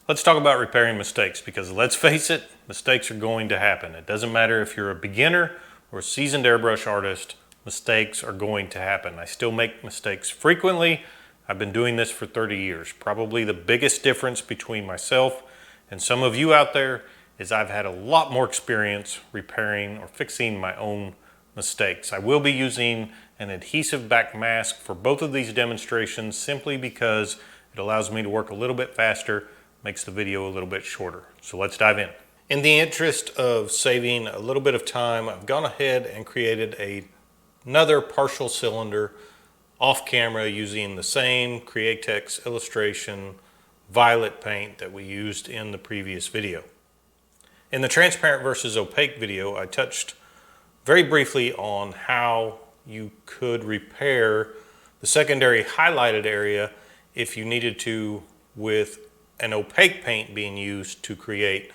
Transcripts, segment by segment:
Let's talk about repairing mistakes, because let's face it, mistakes are going to happen. It doesn't matter if you're a beginner or a seasoned airbrush artist, mistakes are going to happen. I still make mistakes frequently. I've been doing this for 30 years. Probably the biggest difference between myself and some of you out there is I've had a lot more experience repairing or fixing my own mistakes. I will be using an adhesive back mask for both of these demonstrations simply because it allows me to work a little bit faster, makes the video a little bit shorter. So let's dive in. In the interest of saving a little bit of time, I've gone ahead and created another partial cylinder off camera using the same Createx illustration violet paint that we used in the previous video. In the transparent versus opaque video, I touched very briefly on how you could repair the secondary highlighted area if you needed to with an opaque paint being used to create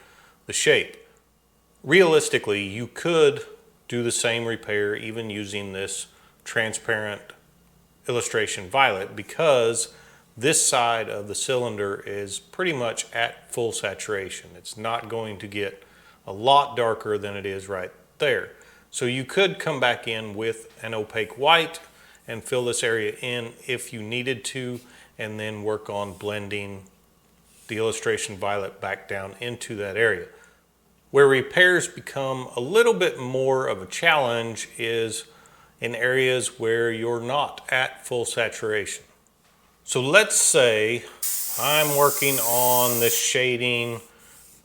the shape. Realistically, you could do the same repair even using this transparent illustration violet, because this side of the cylinder is pretty much at full saturation. It's not going to get a lot darker than it is right there. So you could come back in with an opaque white and fill this area in if you needed to, and then work on blending the illustration violet back down into that area. Where repairs become a little bit more of a challenge is in areas where you're not at full saturation. So let's say I'm working on this shading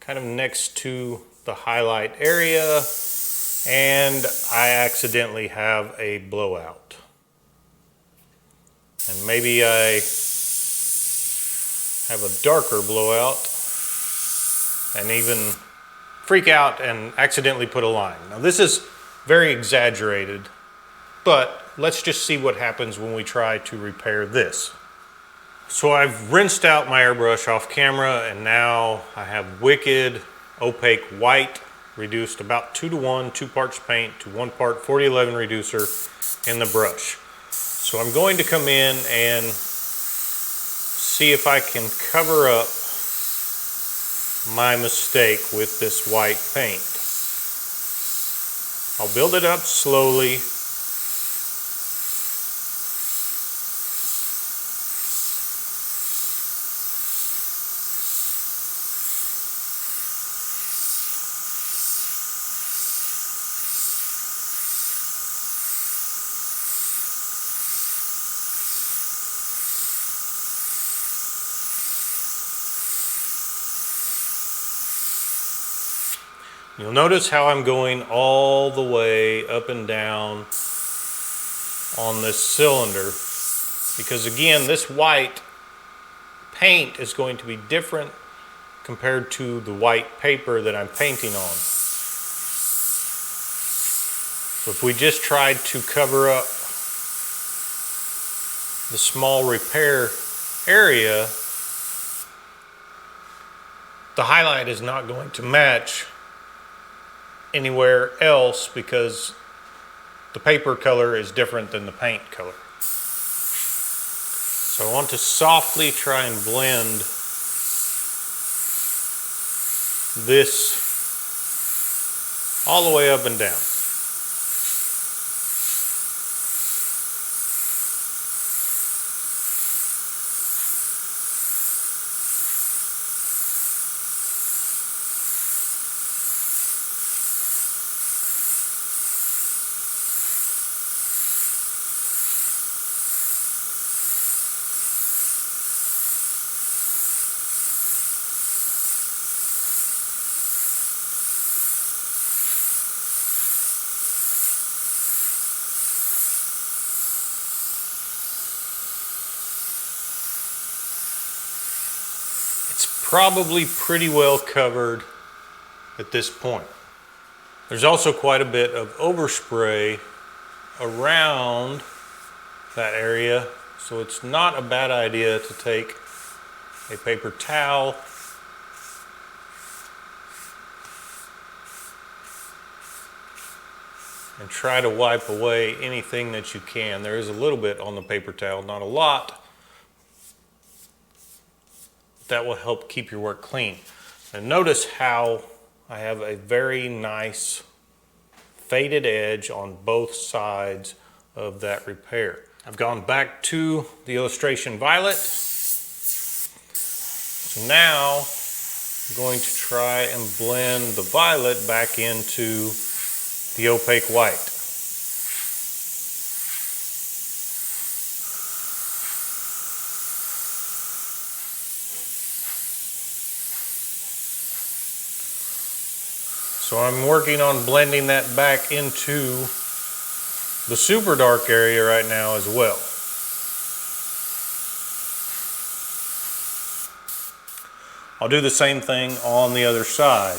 kind of next to the highlight area and I accidentally have a blowout. And maybe I have a darker blowout and even freak out and accidentally put a line. Now this is very exaggerated, but let's just see what happens when we try to repair this. So I've rinsed out my airbrush off camera, and now I have wicked opaque white reduced about 2:1, 2 parts paint to 1 part 4011 reducer in the brush. So I'm going to come in and see if I can cover up my mistake with this white paint. I'll build it up slowly. You'll notice how I'm going all the way up and down on this cylinder, because again, this white paint is going to be different compared to the white paper that I'm painting on. So if we just tried to cover up the small repair area, the highlight is not going to match anywhere else because the paper color is different than the paint color. So I want to softly try and blend this all the way up and down. Probably pretty well covered at this point. There's also quite a bit of overspray around that area, so it's not a bad idea to take a paper towel and try to wipe away anything that you can. There is a little bit on the paper towel, not a lot. That will help keep your work clean. And notice how I have a very nice faded edge on both sides of that repair. I've gone back to the illustration violet. So now I'm going to try and blend the violet back into the opaque white. So I'm working on blending that back into the super dark area right now as well. I'll do the same thing on the other side.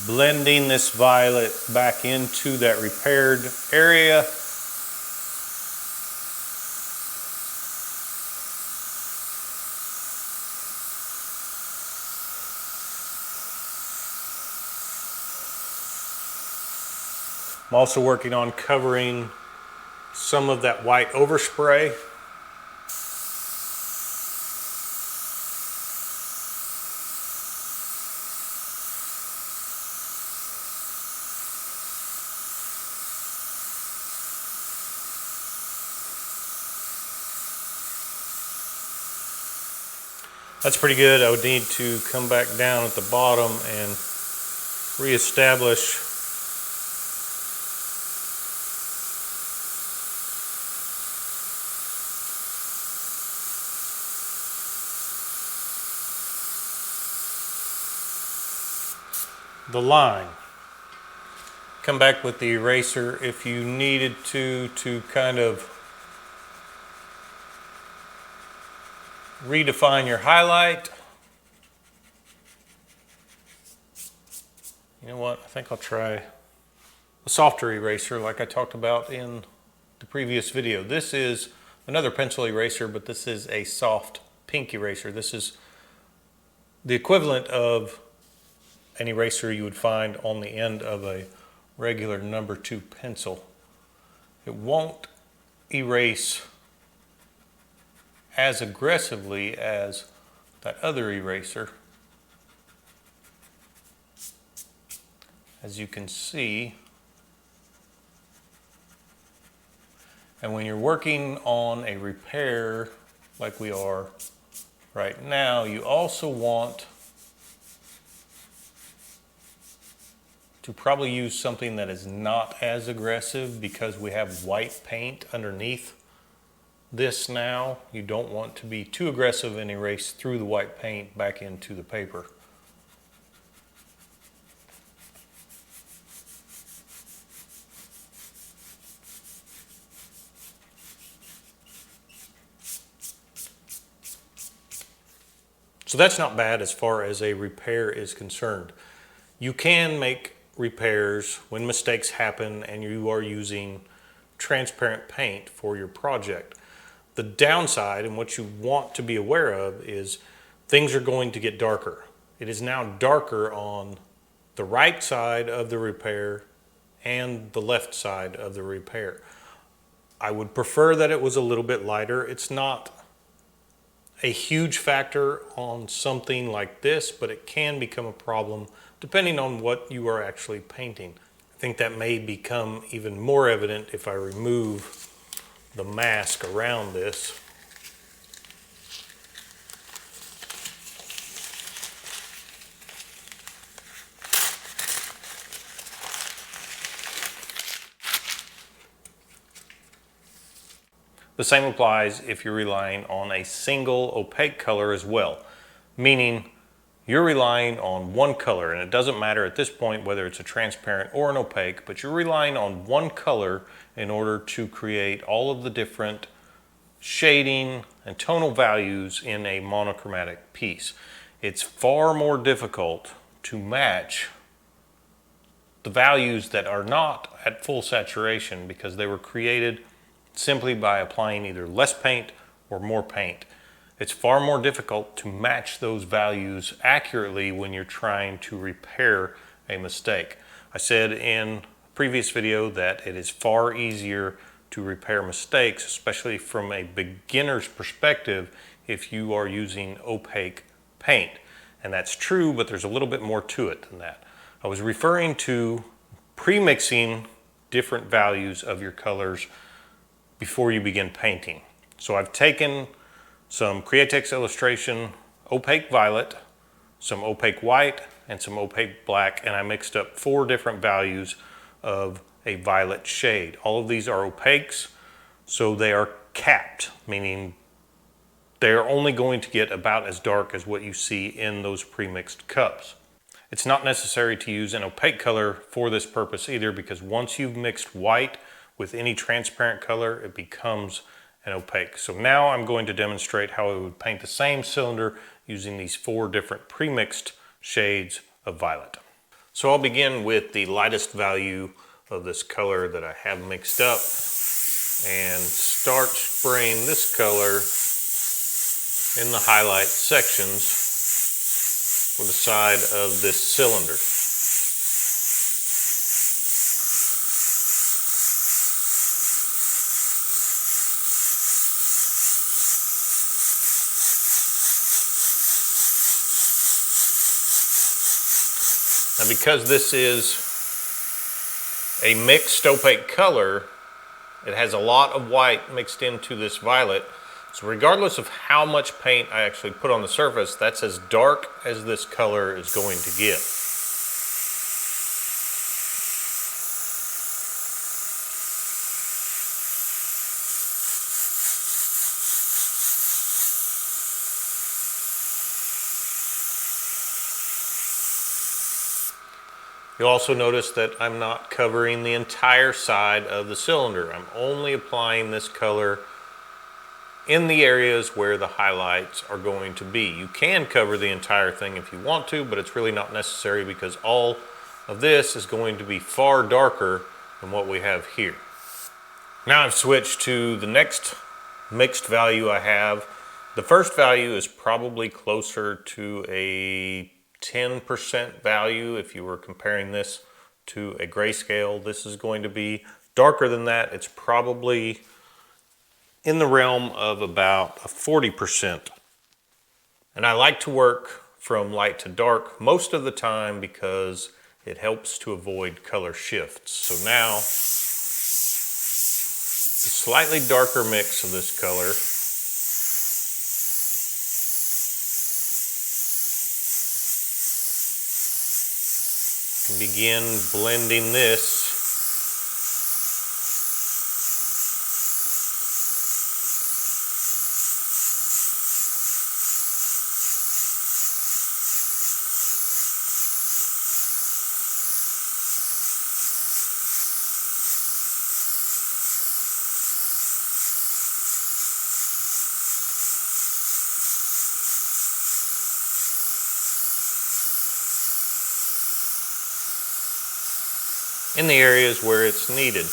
Blending this violet back into that repaired area. I'm also working on covering some of that white overspray. That's pretty good. I would need to come back down at the bottom and reestablish the line. Come back with the eraser if you needed to kind of redefine your highlight. You know what? I think I'll try a softer eraser like I talked about in the previous video. This is another pencil eraser, but this is a soft pink eraser. This is the equivalent of an eraser you would find on the end of a regular number 2 pencil. It won't erase as aggressively as that other eraser. As you can see, and when you're working on a repair like we are right now, you also want to probably use something that is not as aggressive because we have white paint underneath this now. You don't want to be too aggressive and erase through the white paint back into the paper. So that's not bad as far as a repair is concerned. You can make repairs when mistakes happen and you are using transparent paint for your project. The downside and what you want to be aware of is things are going to get darker. It is now darker on the right side of the repair and the left side of the repair. I would prefer that it was a little bit lighter. It's not a huge factor on something like this, but it can become a problem depending on what you are actually painting. I think that may become even more evident if I remove the mask around this. The same applies if you're relying on a single opaque color as well, meaning you're relying on one color, and it doesn't matter at this point whether it's a transparent or an opaque, but you're relying on one color in order to create all of the different shading and tonal values in a monochromatic piece. It's far more difficult to match the values that are not at full saturation because they were created simply by applying either less paint or more paint. It's far more difficult to match those values accurately when you're trying to repair a mistake. I said in a previous video that it is far easier to repair mistakes, especially from a beginner's perspective if you are using opaque paint. And that's true, but there's a little bit more to it than that. I was referring to pre-mixing different values of your colors before you begin painting. So I've taken some Createx Illustration Opaque Violet, some Opaque White, and some Opaque Black, and I mixed up 4 different values of a violet shade. All of these are opaques, so they are capped, meaning they are only going to get about as dark as what you see in those pre-mixed cups. It's not necessary to use an opaque color for this purpose either, because once you've mixed white with any transparent color, it becomes an opaque. So now I'm going to demonstrate how I would paint the same cylinder using these 4 different pre-mixed shades of violet. So I'll begin with the lightest value of this color that I have mixed up and start spraying this color in the highlight sections for the side of this cylinder. Now, because this is a mixed opaque color, it has a lot of white mixed into this violet. So regardless of how much paint I actually put on the surface, that's as dark as this color is going to get. You'll also notice that I'm not covering the entire side of the cylinder. I'm only applying this color in the areas where the highlights are going to be. You can cover the entire thing if you want to, but it's really not necessary because all of this is going to be far darker than what we have here. Now I've switched to the next mixed value I have. The first value is probably closer to a 10% value if you were comparing this to a grayscale. This is going to be darker than that. It's probably in the realm of about a 40%. And I like to work from light to dark most of the time because it helps to avoid color shifts. So now, the slightly darker mix of this color can begin blending this in the areas where it's needed.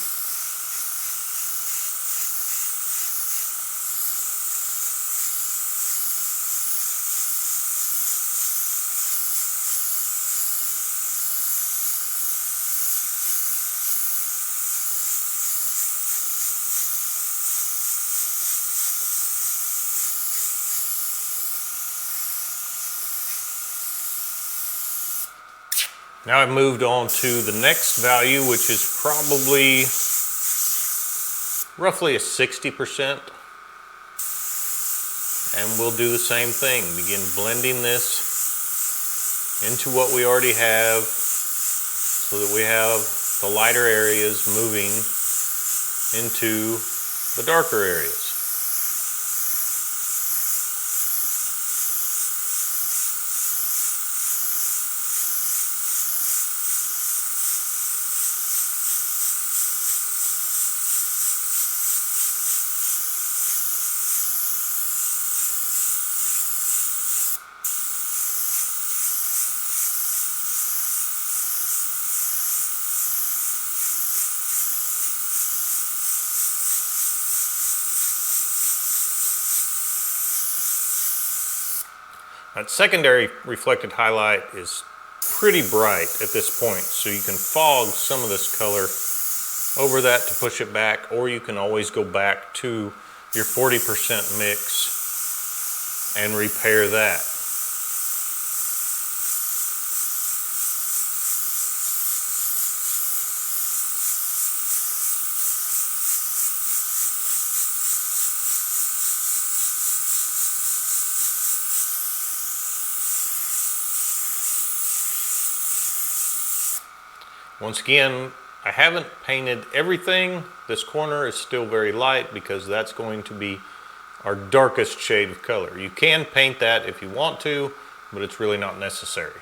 Now I've moved on to the next value, which is probably roughly a 60%. And we'll do the same thing. Begin blending this into what we already have so that we have the lighter areas moving into the darker areas. That secondary reflected highlight is pretty bright at this point, so you can fog some of this color over that to push it back, or you can always go back to your 40% mix and repair that. Once again, I haven't painted everything. This corner is still very light because that's going to be our darkest shade of color. You can paint that if you want to, but it's really not necessary.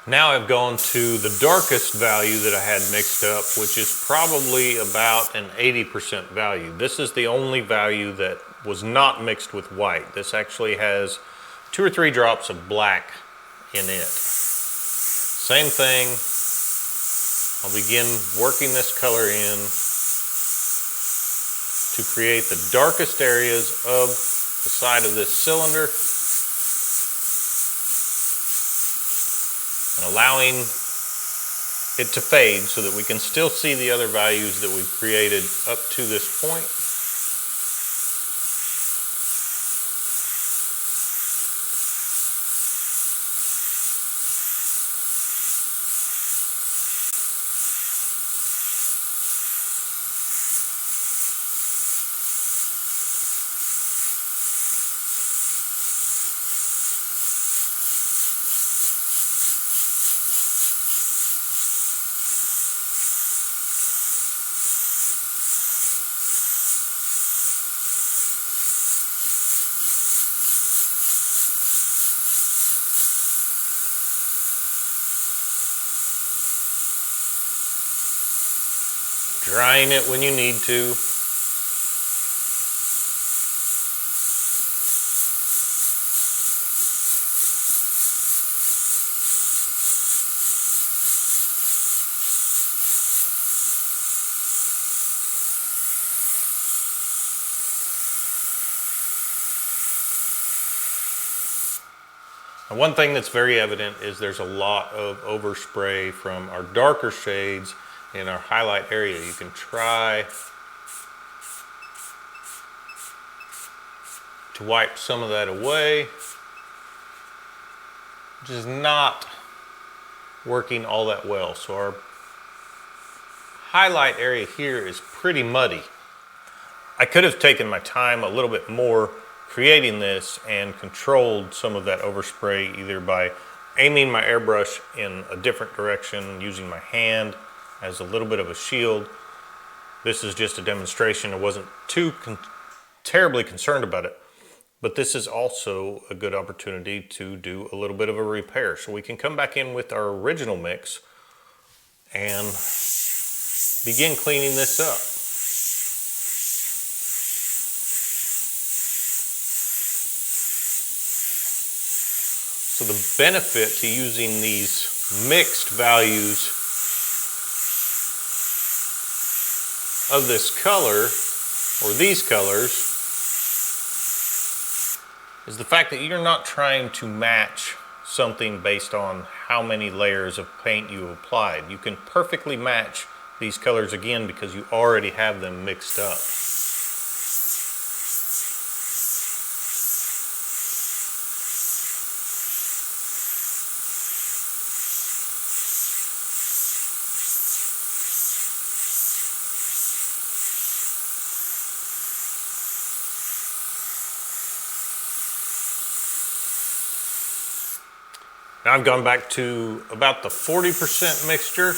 Now I've gone to the darkest value that I had mixed up, which is probably about an 80% value. This is the only value that was not mixed with white. This actually has 2 or 3 drops of black in it. Same thing. I'll begin working this color in to create the darkest areas of the side of this cylinder and allowing it to fade so that we can still see the other values that we've created up to this point. Drying it when you need to. And one thing that's very evident is there's a lot of overspray from our darker shades in our highlight area. You can try to wipe some of that away, which is not working all that well. So our highlight area here is pretty muddy. I could have taken my time a little bit more creating this and controlled some of that overspray either by aiming my airbrush in a different direction, using my hand as a little bit of a shield. This is just a demonstration. I wasn't too terribly concerned about it, but this is also a good opportunity to do a little bit of a repair. So we can come back in with our original mix and begin cleaning this up. So the benefit to using these mixed values of this color, or these colors, is the fact that you're not trying to match something based on how many layers of paint you applied. You can perfectly match these colors again because you already have them mixed up. Now I've gone back to about the 40% mixture.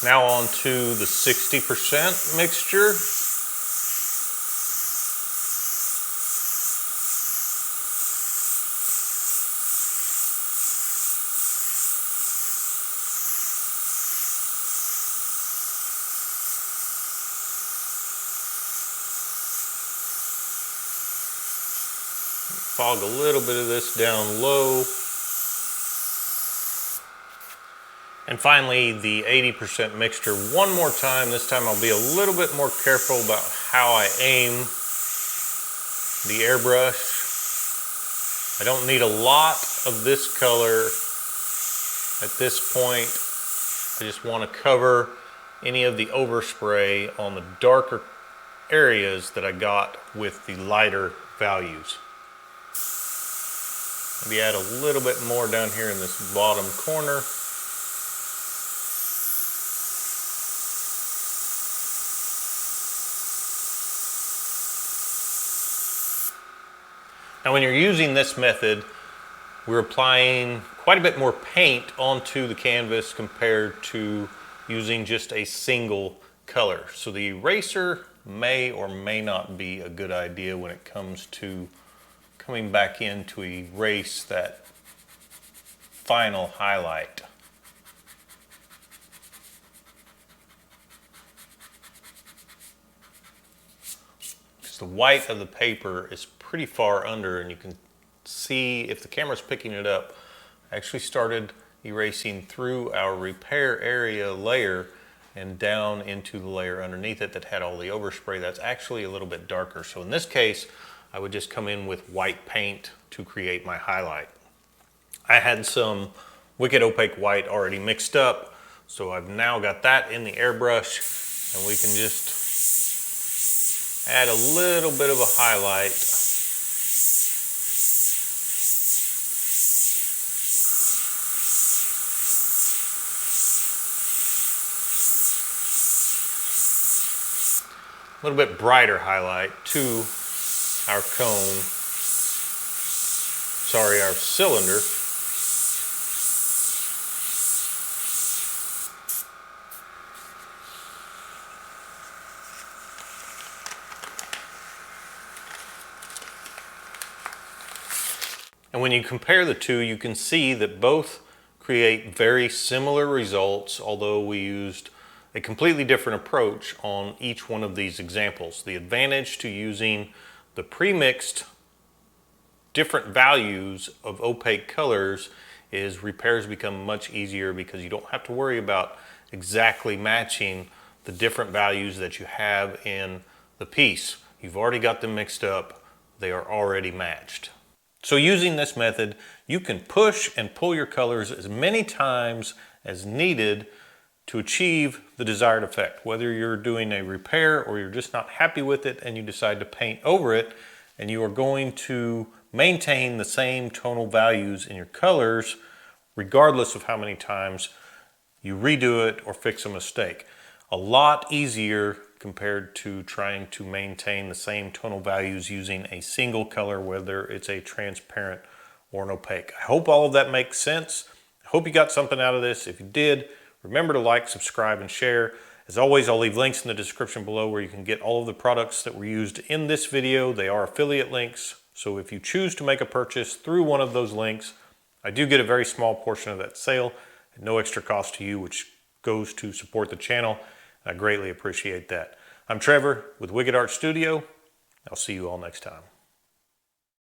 Now on to the 60% mixture. Fog a little bit of this down low. And finally, the 80% mixture one more time. This time I'll be a little bit more careful about how I aim the airbrush. I don't need a lot of this color at this point. I just want to cover any of the overspray on the darker areas that I got with the lighter values. Maybe add a little bit more down here in this bottom corner. Now when you're using this method, we're applying quite a bit more paint onto the canvas compared to using just a single color. So the eraser may or may not be a good idea when it comes to coming back in to erase that final highlight. Because the white of the paper is pretty far under, and you can see if the camera's picking it up, I actually started erasing through our repair area layer and down into the layer underneath it that had all the overspray. That's actually a little bit darker. So in this case, I would just come in with white paint to create my highlight. I had some Wicked Opaque white already mixed up, so I've now got that in the airbrush, and we can just add a little bit of a highlight. A little bit brighter highlight to our cone, our cylinder. And when you compare the two, you can see that both create very similar results, although we used a completely different approach on each one of these examples. The advantage to using the pre-mixed different values of opaque colors is repairs become much easier because you don't have to worry about exactly matching the different values that you have in the piece. You've already got them mixed up. They are already matched. So using this method, you can push and pull your colors as many times as needed to achieve the desired effect. Whether you're doing a repair or you're just not happy with it and you decide to paint over it, and you are going to maintain the same tonal values in your colors regardless of how many times you redo it or fix a mistake. A lot easier compared to trying to maintain the same tonal values using a single color, whether it's a transparent or an opaque. I hope all of that makes sense. I hope you got something out of this. If you did, remember to like, subscribe, and share. As always, I'll leave links in the description below where you can get all of the products that were used in this video. They are affiliate links, so if you choose to make a purchase through one of those links, I do get a very small portion of that sale at no extra cost to you, which goes to support the channel. I greatly appreciate that. I'm Trevor with Wicked Art Studio. I'll see you all next time.